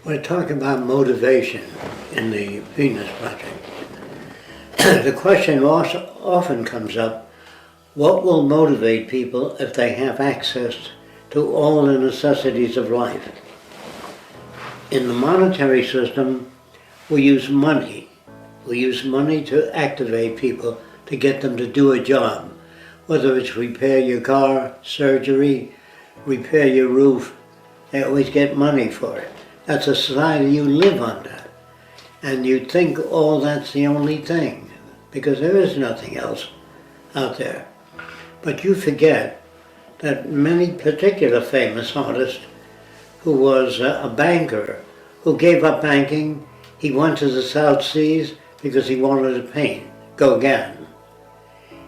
We're talking about motivation in the Venus Project. The question often comes up, what will motivate people if they have access to all the necessities of life? In the monetary system, we use money. We use money to activate people, to get them to do a job. Whether it's repair your car, surgery, repair your roof, they always get money for it. That's a society you live under. And you think, oh, that's the only thing, because there is nothing else out there. But you forget that many particular famous artists who was a banker, who gave up banking, he went to the South Seas because he wanted to paint Gauguin.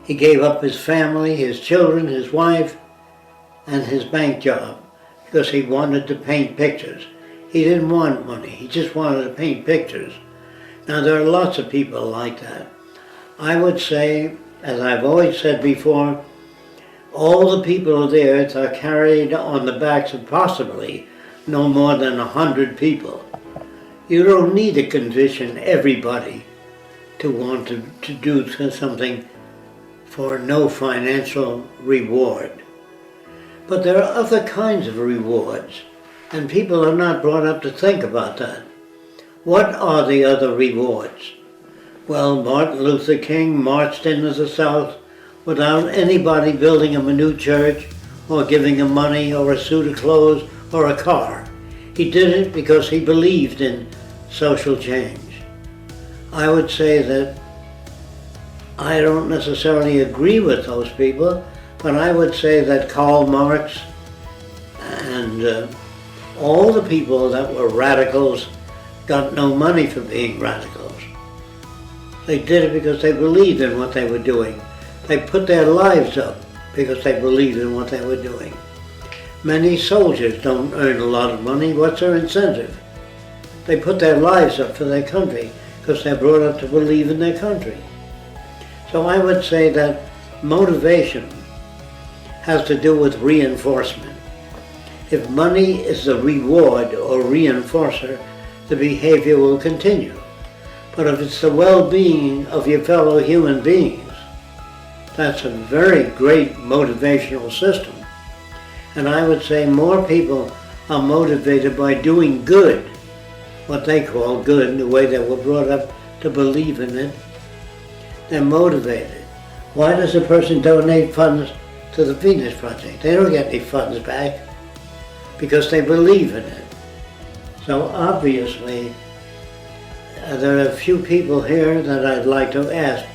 He gave up his family, his children, his wife, and his bank job because he wanted to paint pictures. He didn't want money, he just wanted to paint pictures. Now there are lots of people like that. I would say, as I've always said before, all the people of the earth are carried on the backs of possibly no more than 100 people. You don't need to condition everybody to want to do something for no financial reward. But there are other kinds of rewards, and people are not brought up to think about that. What are the other rewards? Well, Martin Luther King marched into the South without anybody building him a new church or giving him money or a suit of clothes or a car. He did it because he believed in social change. I would say that I don't necessarily agree with those people, but I would say that Karl Marx and all the people that were radicals got no money for being radicals. They did it because they believed in what they were doing. They put their lives up because they believed in what they were doing. Many soldiers don't earn a lot of money. What's their incentive? They put their lives up for their country because they're brought up to believe in their country. So I would say that motivation has to do with reinforcement. If money is the reward or reinforcer, the behavior will continue. But if it's the well-being of your fellow human beings, that's a very great motivational system. And I would say more people are motivated by doing good, what they call good, the way they were brought up to believe in it. They're motivated. Why does a person donate funds to the Venus Project? They don't get any funds back because they believe in it. So obviously, there are a few people here that I'd like to ask,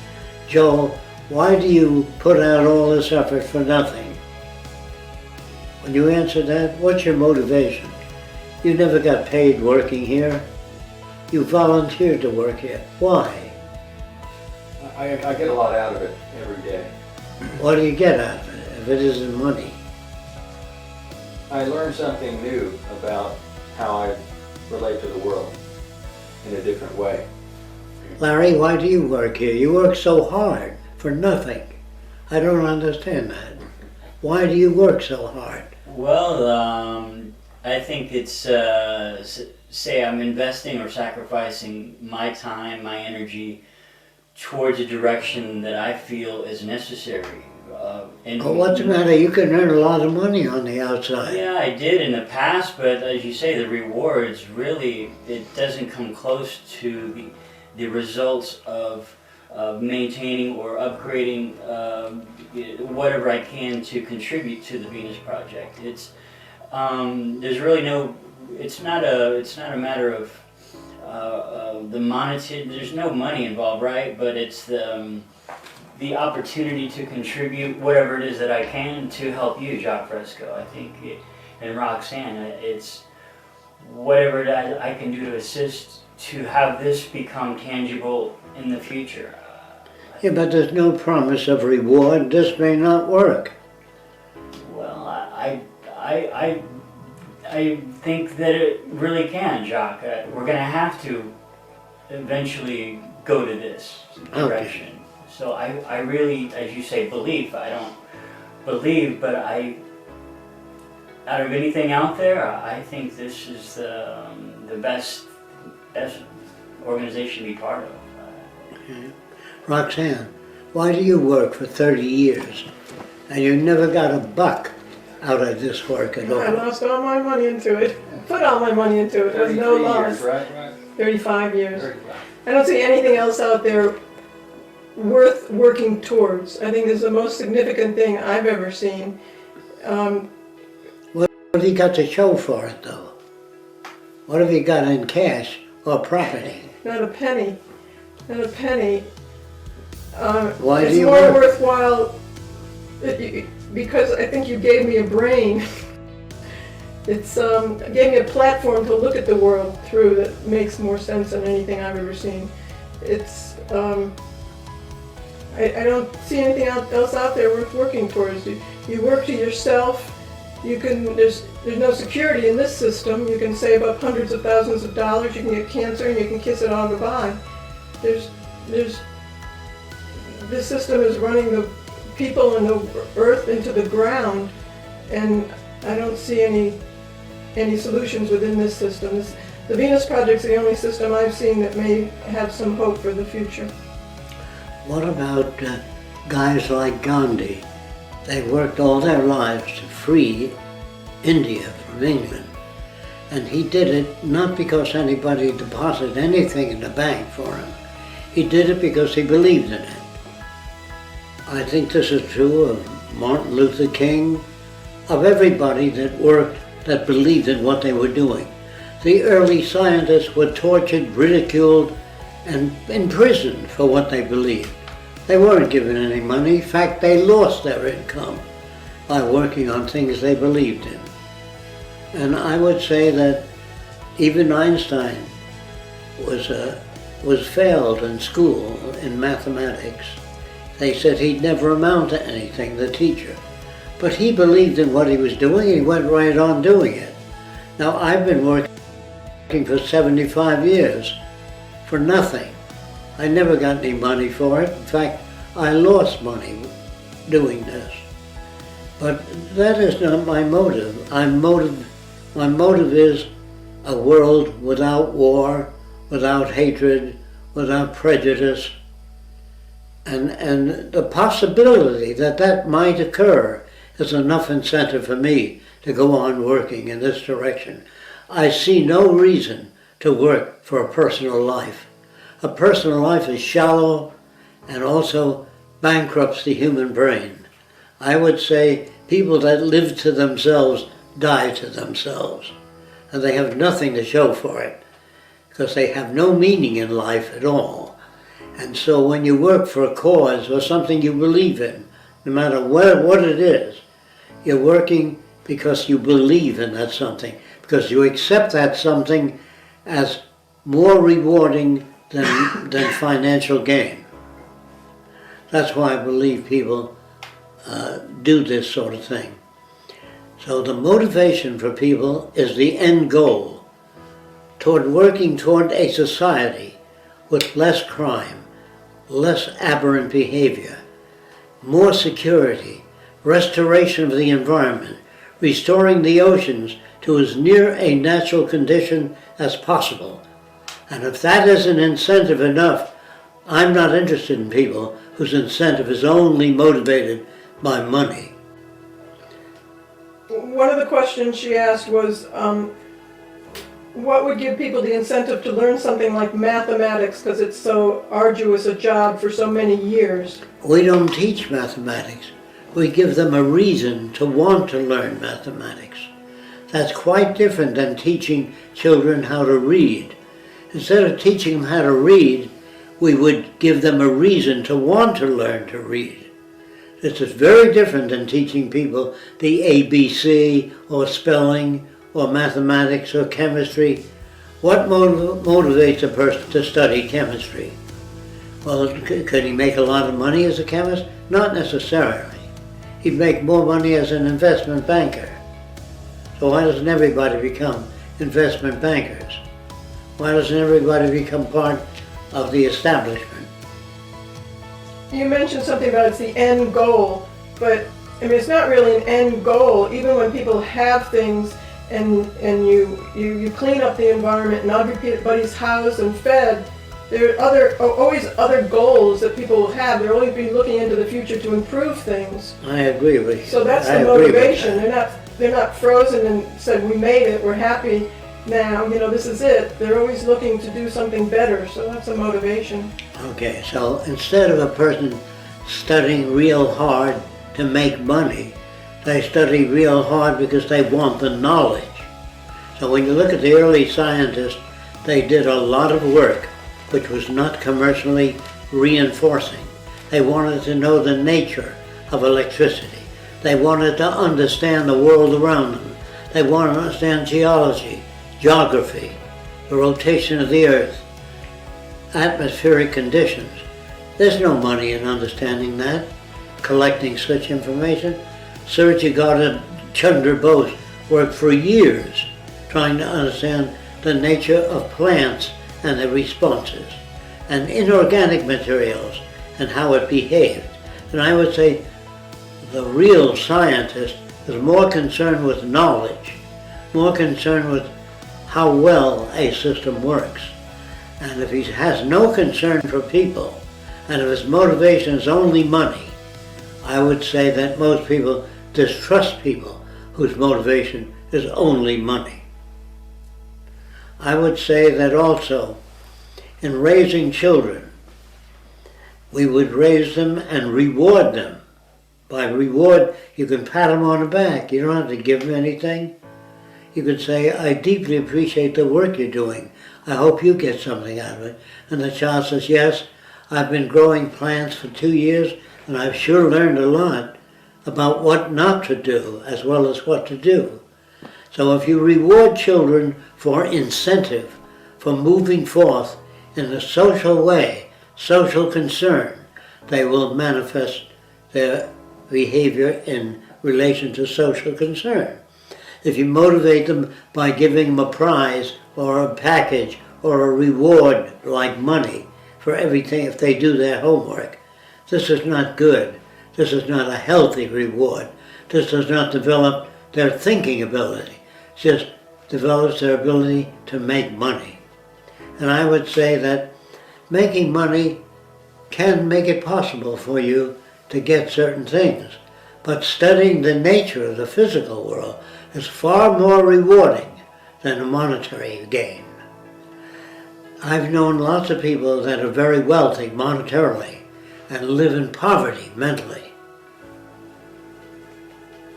Joel, why do you put out all this effort for nothing? When you answer that, what's your motivation? You never got paid working here. You volunteered to work here. Why? I get a lot out of it every day. What do you get out of it if it isn't money? I learn something new about how I relate to the world in a different way. Larry, why do you work here? You work so hard for nothing. I don't understand that. Why do you work so hard? Well, I think it's, say I'm investing or sacrificing my time, my energy towards a direction that I feel is necessary. Well, what's the matter? You can earn a lot of money on the outside. Yeah, I did in the past, but as you say, the rewards really, it doesn't come close to the results of maintaining or upgrading whatever I can to contribute to the Venus Project. It's there's really no. It's not a matter of the monetary. There's no money involved, right? But it's the opportunity to contribute whatever it is that I can to help you, Jacque Fresco. I think, and Roxanne, it's whatever it is I can do to assist to have this become tangible in the future. Yeah, but there's no promise of reward. This may not work. Well, I think that it really can, Jacque. We're going to have to eventually go to this direction. Okay. So I really, as you say, believe. I don't believe, but out of anything out there, I think this is the best organization to be part of. Okay. Roxanne, why do you work for 30 years and you never got a buck out of this work at all? I lost all my money into it. Put all my money into it. There's no 33 loss. years, right? 35 years. 35. I don't see anything else out there worth working towards. I think this is the most significant thing I've ever seen. What have you got to show for it, though? What have you got in cash or property? Not a penny. Not a penny. Why it's do you more work? worthwhile because I think you gave me a brain. It's gave me a platform to look at the world through that makes more sense than anything I've ever seen. It's I don't see anything else out there worth working towards. You work to yourself. You can there's no security in this system. You can save up hundreds of thousands of dollars. You can get cancer and you can kiss it all goodbye. There's this system is running the people and the earth into the ground, and I don't see any solutions within this system. The Venus Project's the only system I've seen that may have some hope for the future. What about guys like Gandhi? They worked all their lives to free India from England. And he did it not because anybody deposited anything in the bank for him. He did it because he believed in it. I think this is true of Martin Luther King, of everybody that worked, that believed in what they were doing. The early scientists were tortured, ridiculed, and imprisoned for what they believed. They weren't given any money. In fact, they lost their income by working on things they believed in. And I would say that even Einstein was failed in school in mathematics. They said he'd never amount to anything, the teacher. But he believed in what he was doing and he went right on doing it. Now I've been working for 75 years for nothing. I never got any money for it. In fact, I lost money doing this. But that is not my motive. My motive is a world without war, without hatred, without prejudice. And the possibility that that might occur is enough incentive for me to go on working in this direction. I see no reason to work for a personal life. A personal life is shallow and also bankrupts the human brain. I would say people that live to themselves die to themselves, and they have nothing to show for it because they have no meaning in life at all. And so when you work for a cause or something you believe in, no matter what it is, you're working because you believe in that something, because you accept that something as more rewarding than financial gain. That's why I believe people do this sort of thing. So the motivation for people is the end goal toward working toward a society with less crime, less aberrant behavior, more security, restoration of the environment, restoring the oceans to as near a natural condition as possible. And if that isn't incentive enough, I'm not interested in people whose incentive is only motivated by money. One of the questions she asked was, what would give people the incentive to learn something like mathematics because it's so arduous a job for so many years? We don't teach mathematics. We give them a reason to want to learn mathematics. That's quite different than teaching children how to read. Instead of teaching them how to read, we would give them a reason to want to learn to read. This is very different than teaching people the ABC or spelling or mathematics or chemistry. What motivates a person to study chemistry? Well, could he make a lot of money as a chemist? Not necessarily. He'd make more money as an investment banker. So why doesn't everybody become investment bankers? Why doesn't everybody become part of the establishment? You mentioned something about it's the end goal, but I mean, it's not really an end goal. Even when people have things and you clean up the environment and everybody's housed and fed, there are always other goals that people will have. They'll always be looking into the future to improve things. I agree with you. So that's I the agree with motivation. that. They're not frozen and said, we made it, we're happy now, you know, this is it. They're always looking to do something better, so that's a motivation. Okay, so instead of a person studying real hard to make money, they study real hard because they want the knowledge. So when you look at the early scientists, they did a lot of work which was not commercially reinforcing. They wanted to know the nature of electricity. They wanted to understand the world around them. They wanted to understand geology, geography, the rotation of the earth, atmospheric conditions. There's no money in understanding that, collecting such information. 𝗁𝗂𝗹𝗱𝗁𝗃𝗃𝗃𝗃 worked for years trying to understand the nature of plants and their responses, and inorganic materials and how it behaved. And I would say the real scientist is more concerned with knowledge, more concerned with how well a system works. And if he has no concern for people, and if his motivation is only money, I would say that most people distrust people whose motivation is only money. I would say that also, in raising children, we would raise them and reward them. By reward, you can pat them on the back. You don't have to give them anything. You could say, I deeply appreciate the work you're doing. I hope you get something out of it. And the child says, yes, I've been growing plants for 2 years and I've sure learned a lot about what not to do as well as what to do. So if you reward children for incentive, for moving forth in a social way, social concern, they will manifest their behavior in relation to social concern. If you motivate them by giving them a prize or a package or a reward like money for everything if they do their homework, this is not good. This is not a healthy reward. This does not develop their thinking ability. It just develops their ability to make money. And I would say that making money can make it possible for you to get certain things. But studying the nature of the physical world is far more rewarding than a monetary gain. I've known lots of people that are very wealthy monetarily and live in poverty mentally.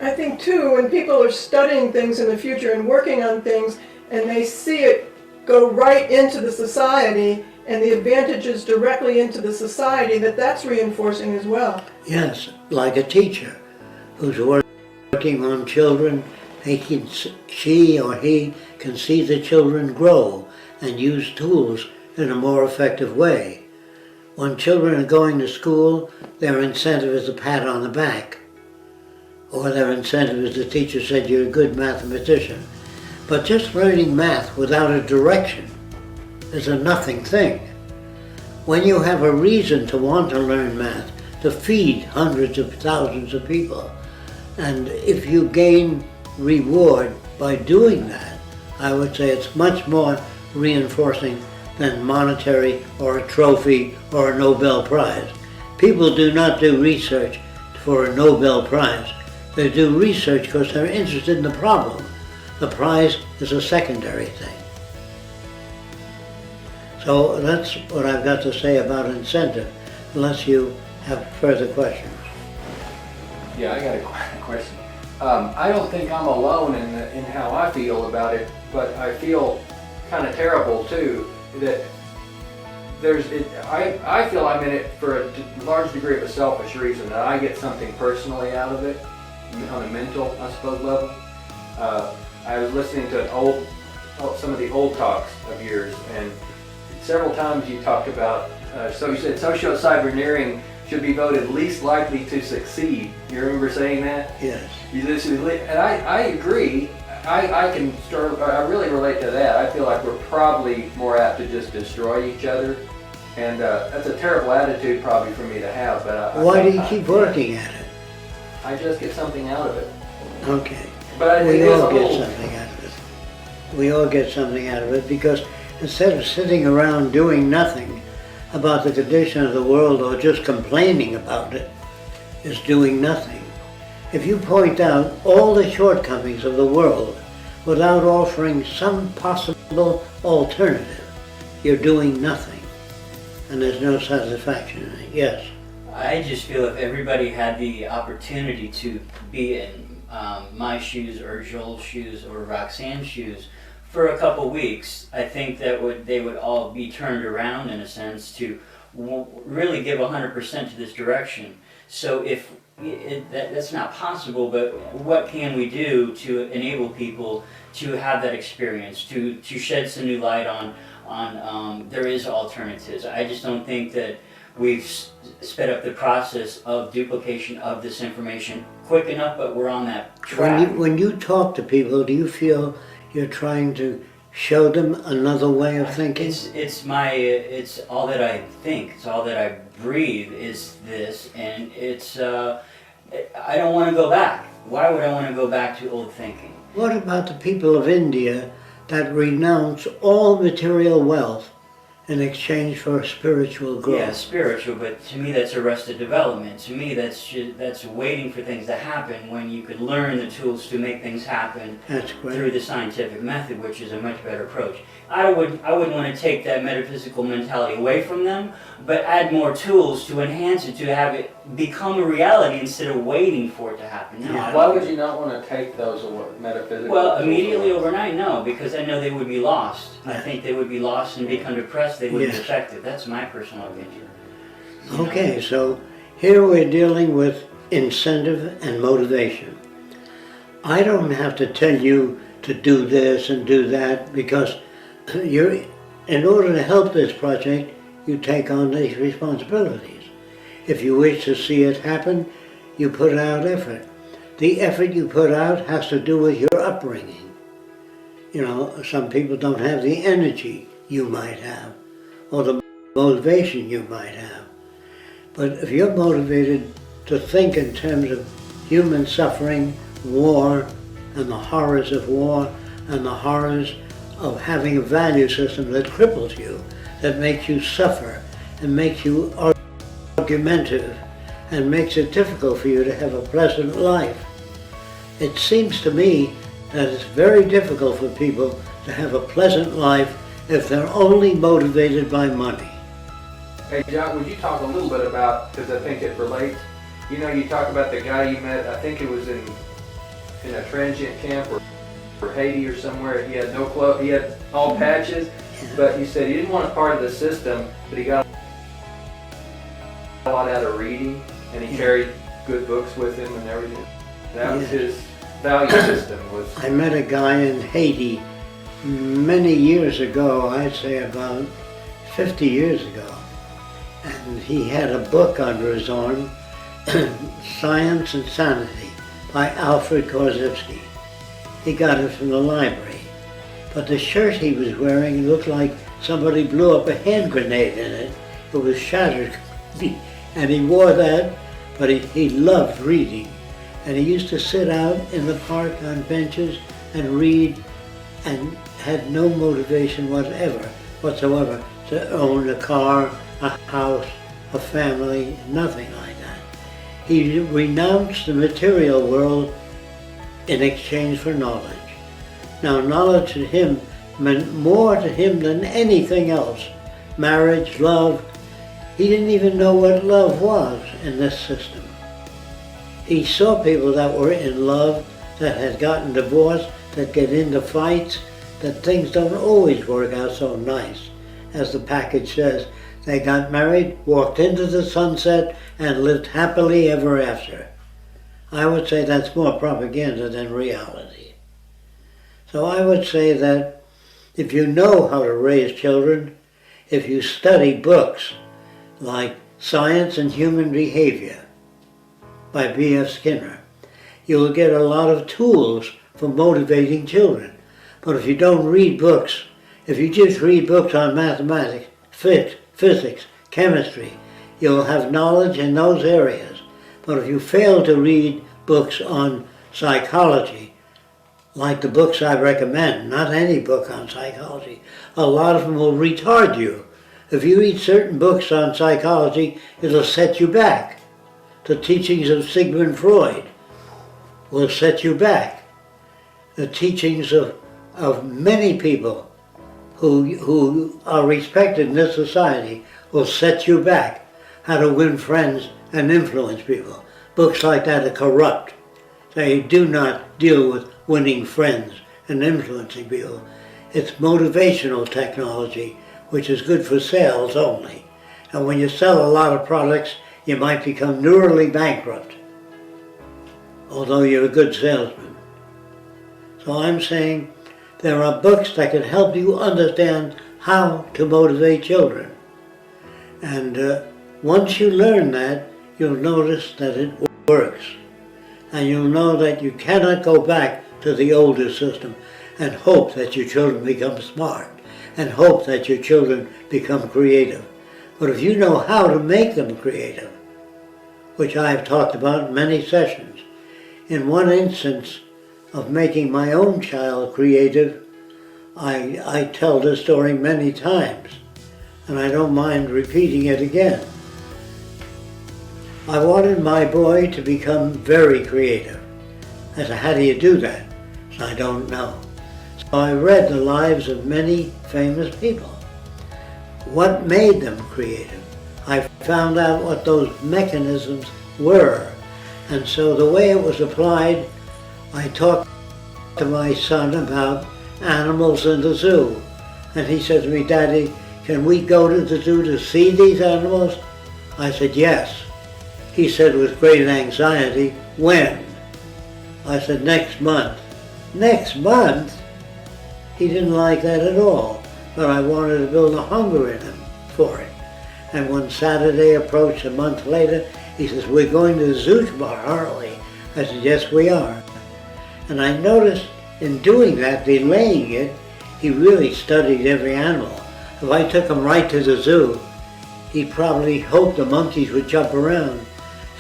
I think too, when people are studying things in the future and working on things and they see it go right into the society and the advantages directly into the society, that's reinforcing as well. Yes, like a teacher who's working on children, she or he can see the children grow and use tools in a more effective way. When children are going to school, their incentive is a pat on the back. Or their incentive is the teacher said you're a good mathematician. But just learning math without a direction is a nothing thing. When you have a reason to want to learn math, to feed hundreds of thousands of people, and if you gain reward by doing that, I would say it's much more reinforcing than monetary or a trophy or a Nobel Prize. People do not do research for a Nobel Prize. They do research because they're interested in the problem. The prize is a secondary thing. So that's what I've got to say about incentive, unless you have further questions. Yeah, I got a question. I don't think I'm alone in how I feel about it, but I feel kind of terrible too that I feel I'm in it for a large degree of a selfish reason, that I get something personally out of it on a mental, I suppose, level. I was listening to some of the old talks of yours, and several times you talked about, so you said socio-cyberneering should be voted least likely to succeed. You remember saying that? Yes. And I agree. I really relate to that. I feel like we're probably more apt to just destroy each other, and that's a terrible attitude probably for me to have. But why do you keep working at it? I just get something out of it. Okay. But We it is a all get little, something out of it. We all get something out of it because instead of sitting around doing nothing about the condition of the world or just complaining about it, is doing nothing. If you point out all the shortcomings of the world without offering some possible alternative, you're doing nothing. And there's no satisfaction in it. Yes? I just feel if everybody had the opportunity to be in my shoes or Joel's shoes or Roxanne's shoes for a couple weeks, I think that they would all be turned around in a sense to really give 100% to this direction. So if that's not possible, but what can we do to enable people to have that experience, to shed some new light on there is alternatives. I just don't think that we've sped up the process of duplication of this information quick enough, but we're on that track. When you talk to people, do you feel you're trying to show them another way of thinking? It's all that I think, it's all that I breathe is this, and I don't want to go back. Why would I want to go back to old thinking? What about the people of India that renounce all material wealth in exchange for spiritual growth? Yeah, spiritual, but to me that's arrested development. To me that's waiting for things to happen when you could learn the tools to make things happen That's great. through the scientific method, which is a much better approach. I wouldn't want to take that metaphysical mentality away from them, but add more tools to enhance it, to have it become a reality instead of waiting for it to happen. No, Yeah. why would you not want to take those metaphysical Well, tools immediately away? overnight, no, because I know they would be lost. I think they would be lost and become depressed. They wouldn't Yes. be effective. That's my personal opinion. Okay, so here we're dealing with incentive and motivation. I don't have to tell you to do this and do that because in order to help this project, you take on these responsibilities. If you wish to see it happen, you put out effort. The effort you put out has to do with your upbringing. You know, some people don't have the energy you might have, or the motivation you might have. But if you're motivated to think in terms of human suffering, war, and the horrors of war, and the horrors of having a value system that cripples you, that makes you suffer, and makes you argumentative, and makes it difficult for you to have a pleasant life. It seems to me that it's very difficult for people to have a pleasant life if they're only motivated by money. Hey, Jacque, would you talk a little bit about, because I think it relates, you know, you talk about the guy you met, I think it was in a transient camp or Haiti or somewhere. He had no clothes, he had all patches, but you said he didn't want a part of the system, but he got a lot out of reading, and he carried good books with him and everything. That was his value system. I met a guy in Haiti many years ago, I'd say about 50 years ago, and he had a book under his arm, Science and Sanity by 𝗷𝗫𝗁. He got it from the library, but the shirt he was wearing looked like somebody blew up a hand grenade in it. It was shattered, and he wore that, but he loved reading. And he used to sit out in the park on benches and read, and had no motivation whatsoever to own a car, a house, a family, nothing like that. He renounced the material world in exchange for knowledge. Now, knowledge to him meant more to him than anything else. Marriage, love. He didn't even know what love was in this system. He saw people that were in love, that had gotten divorced, that get into fights, that things don't always work out so nice. As the package says, they got married, walked into the sunset, and lived happily ever after. I would say that's more propaganda than reality. So I would say that if you know how to raise children, if you study books like Science and Human Behavior by B.F. Skinner, you will get a lot of tools for motivating children. But if you don't read books, if you just read books on mathematics, physics, chemistry, you'll have knowledge in those areas. But if you fail to read books on psychology, like the books I recommend, not any book on psychology. A lot of them will retard you. If you read certain books on psychology, it'll set you back. The teachings of Sigmund Freud will set you back. The teachings of many people who are respected in this society will set you back. How to win friends and influence people. Books like that are corrupt. They do not deal with winning friends and influencing people. It's motivational technology, which is good for sales only. And when you sell a lot of products, you might become neurally bankrupt, although you're a good salesman. So I'm saying there are books that can help you understand how to motivate children. And once you learn that, you'll notice that it works. And you'll know that you cannot go back to the older system and hope that your children become smart and hope that your children become creative. But if you know how to make them creative, which I have talked about in many sessions, in one instance of making my own child creative, I tell this story many times, and I don't mind repeating it again. I wanted my boy to become very creative. I said, how do you do that? So I don't know. So I read the lives of many famous people. What made them creative? I found out what those mechanisms were. And so the way it was applied, I talked to my son about animals in the zoo. And he said to me, Daddy, can we go to the zoo to see these animals? I said, yes. He said with great anxiety, when? I said, next month. Next month? He didn't like that at all, but I wanted to build a hunger in him for it. And when Saturday approached a month later, he says, we're going to the zoo tomorrow, aren't we? I said, yes, we are. And I noticed in doing that, delaying it, he really studied every animal. If I took him right to the zoo, he probably hoped the monkeys would jump around.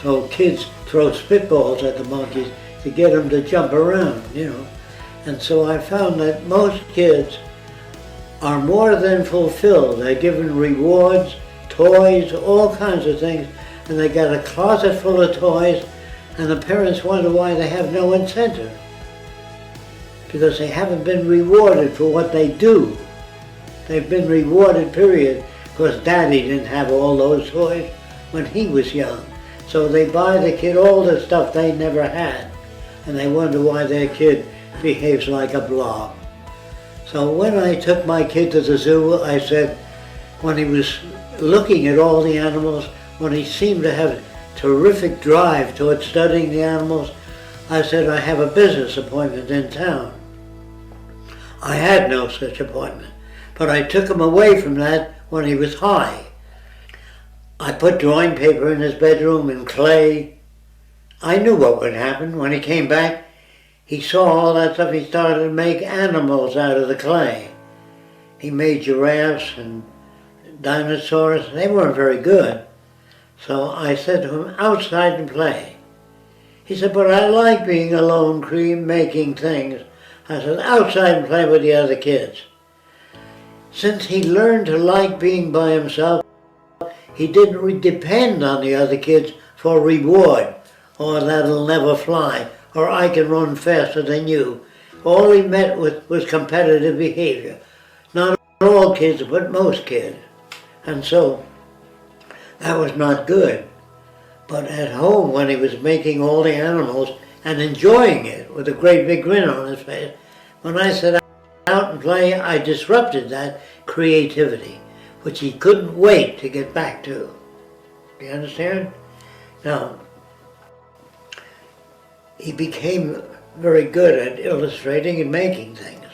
So kids throw spitballs at the monkeys to get them to jump around, you know. And so I found that most kids are more than fulfilled. They're given rewards, toys, all kinds of things, and they got a closet full of toys, and the parents wonder why they have no incentive. Because they haven't been rewarded for what they do. They've been rewarded, period, because Daddy didn't have all those toys when he was young. So they buy the kid all the stuff they never had, and they wonder why their kid behaves like a blob. So when I took my kid to the zoo, I said, when he was looking at all the animals, when he seemed to have terrific drive towards studying the animals, I said, I have a business appointment in town. I had no such appointment, but I took him away from that when he was high. I put drawing paper in his bedroom and clay. I knew what would happen. When he came back, he saw all that stuff. He started to make animals out of the clay. He made giraffes and dinosaurs. They weren't very good. So I said to him, outside and play. He said, but I like being alone, making things. I said, outside and play with the other kids. Since he learned to like being by himself, he didn't depend on the other kids for reward, or that'll never fly, or I can run faster than you. All he met with was competitive behavior. Not all kids, but most kids. And so, that was not good. But at home, when he was making all the animals and enjoying it with a great big grin on his face, when I said out and play, I disrupted that creativity, which he couldn't wait to get back to. Do you understand? Now, he became very good at illustrating and making things.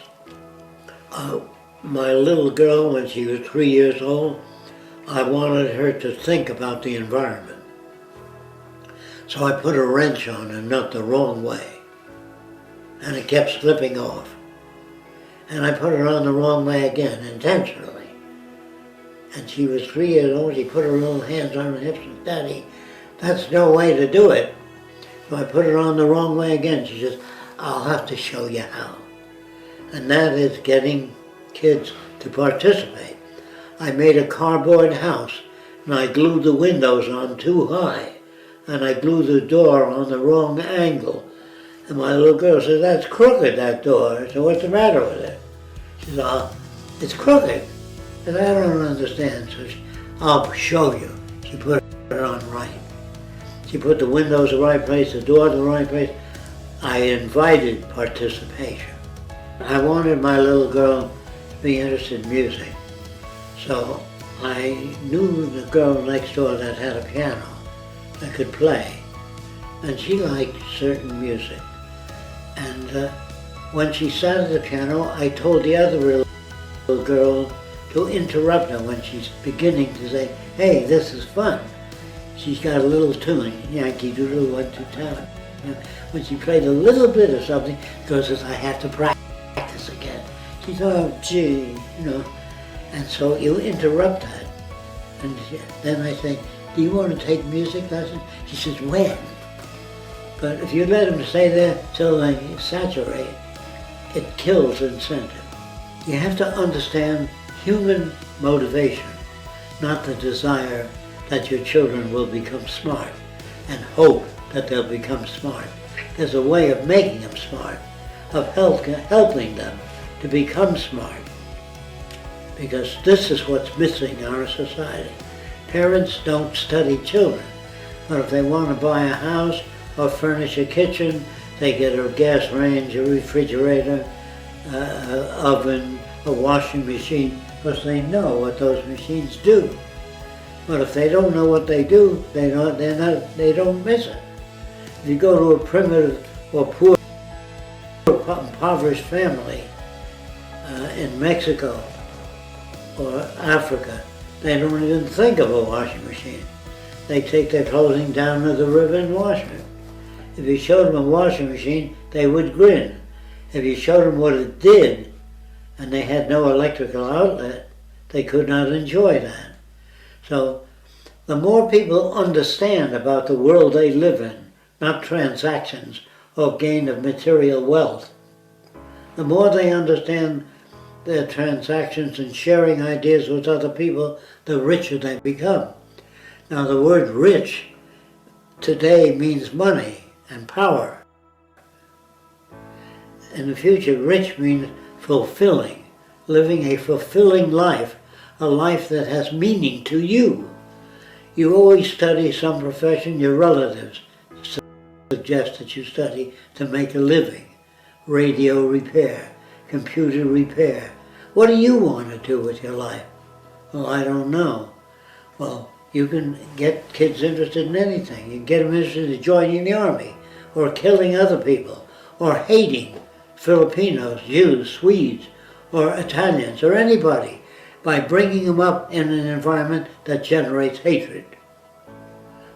My little girl, when she was 3 years old, I wanted her to think about the environment. So I put a wrench on a nut the wrong way, and it kept slipping off. And I put it on the wrong way again, intentionally. And she was 3 years old, she put her little hands on her hips and said, Daddy, that's no way to do it. So I put her on the wrong way again. She says, I'll have to show you how. And that is getting kids to participate. I made a cardboard house, and I glued the windows on too high, and I glued the door on the wrong angle. And my little girl said, that's crooked, that door. I said, what's the matter with it? She said, oh, it's crooked. I said, I don't understand. So I'll show you. She put it on right. She put the windows the right place, the door the right place. I invited participation. I wanted my little girl to be interested in music. So I knew the girl next door that had a piano that could play. And she liked certain music. And when she sat at the piano, I told the other little girl to interrupt her when she's beginning to say, hey, this is fun. She's got a little tune, Yankee Doodle 1 2 town. When she played a little bit of something, the girl says, I have to practice again. She said, oh, gee, And so you interrupt that. And then I say, do you want to take music lessons? She says, when? But if you let them stay there till they saturate, it kills incentive. You have to understand human motivation, not the desire that your children will become smart and hope that they'll become smart. There's a way of making them smart, of helping them to become smart. Because this is what's missing in our society. Parents don't study children, but if they want to buy a house or furnish a kitchen, they get a gas range, a refrigerator, oven, a washing machine, because they know what those machines do. But if they don't know what they do, they don't miss it. If you go to a primitive or poor, impoverished family in Mexico or Africa, they don't even think of a washing machine. They take their clothing down to the river and wash it. If you showed them a washing machine, they would grin. If you showed them what it did, and they had no electrical outlet, they could not enjoy that. So the more people understand about the world they live in, not transactions or gain of material wealth, the more they understand their transactions and sharing ideas with other people, the richer they become. Now the word rich today means money and power. In the future, rich means fulfilling, living a fulfilling life, a life that has meaning to you. You always study some profession your relatives suggest that you study to make a living. Radio repair, computer repair. What do you want to do with your life? Well, I don't know. Well, you can get kids interested in anything. You can get them interested in joining the army, or killing other people, or hating Filipinos, Jews, Swedes, or Italians, or anybody, by bringing them up in an environment that generates hatred.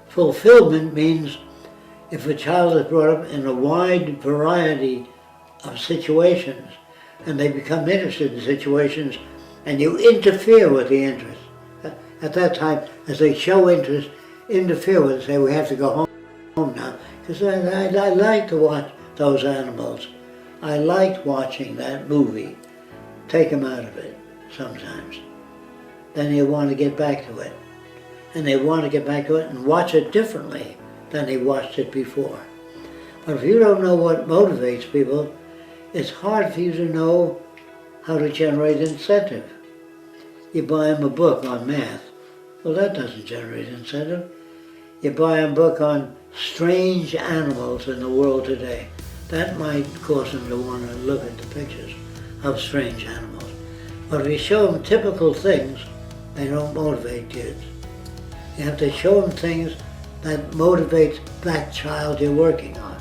Fulfillment means if a child is brought up in a wide variety of situations, and they become interested in situations, and you interfere with the interest. At that time, as they show interest, interfere with it, say, we have to go home now. Because I like to watch those animals. I liked watching that movie. Take them out of it sometimes. Then you want to get back to it. And they want to get back to it and watch it differently than they watched it before. But if you don't know what motivates people, it's hard for you to know how to generate incentive. You buy them a book on math. Well, that doesn't generate incentive. You buy them a book on strange animals in the world today. That might cause them to want to look at the pictures of strange animals. But if you show them typical things, they don't motivate kids. You have to show them things that motivates that child you're working on.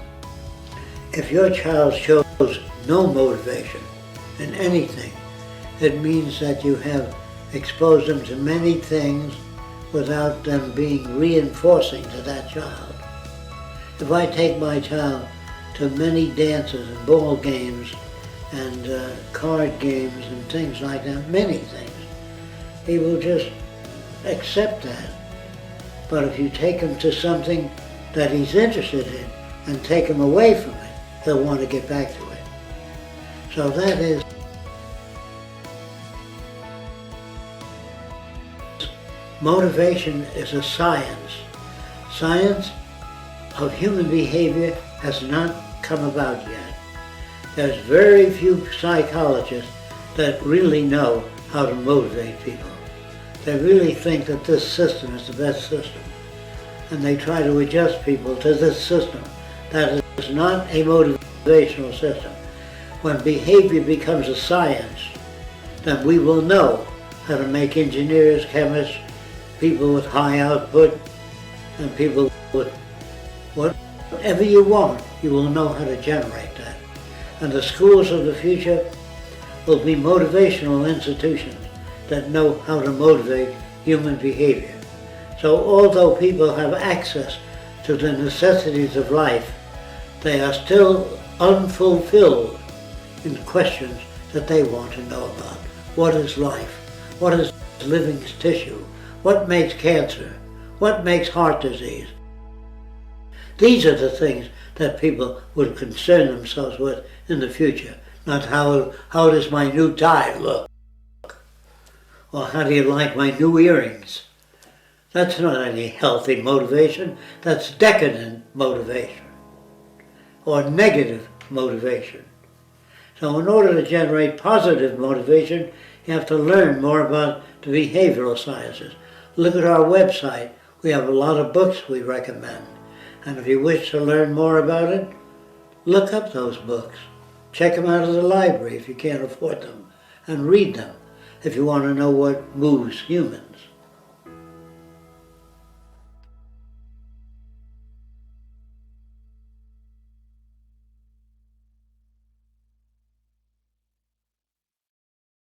If your child shows no motivation in anything, it means that you have exposed them to many things without them being reinforcing to that child. If I take my child to many dances and ball games and card games and things like that, many things, he will just accept that. But if you take him to something that he's interested in and take them away from it, they'll want to get back to it. So that is motivation is a science. Science of human behavior has not come about yet. There's very few psychologists that really know how to motivate people. They really think that this system is the best system, and they try to adjust people to this system. That is not a motivational system. When behavior becomes a science, then we will know how to make engineers, chemists, people with high output, and people with whatever you want, you will know how to generate that. And the schools of the future will be motivational institutions that know how to motivate human behavior. So although people have access to the necessities of life, they are still unfulfilled in questions that they want to know about. What is life? What is living tissue? What makes cancer? What makes heart disease? These are the things that people would concern themselves with in the future, not how does my new tie look? Or how do you like my new earrings? That's not any healthy motivation, that's decadent motivation, or negative motivation. So in order to generate positive motivation, you have to learn more about the behavioral sciences. Look at our website. We have a lot of books we recommend. And if you wish to learn more about it, look up those books. Check them out of the library if you can't afford them, and read them if you want to know what moves humans.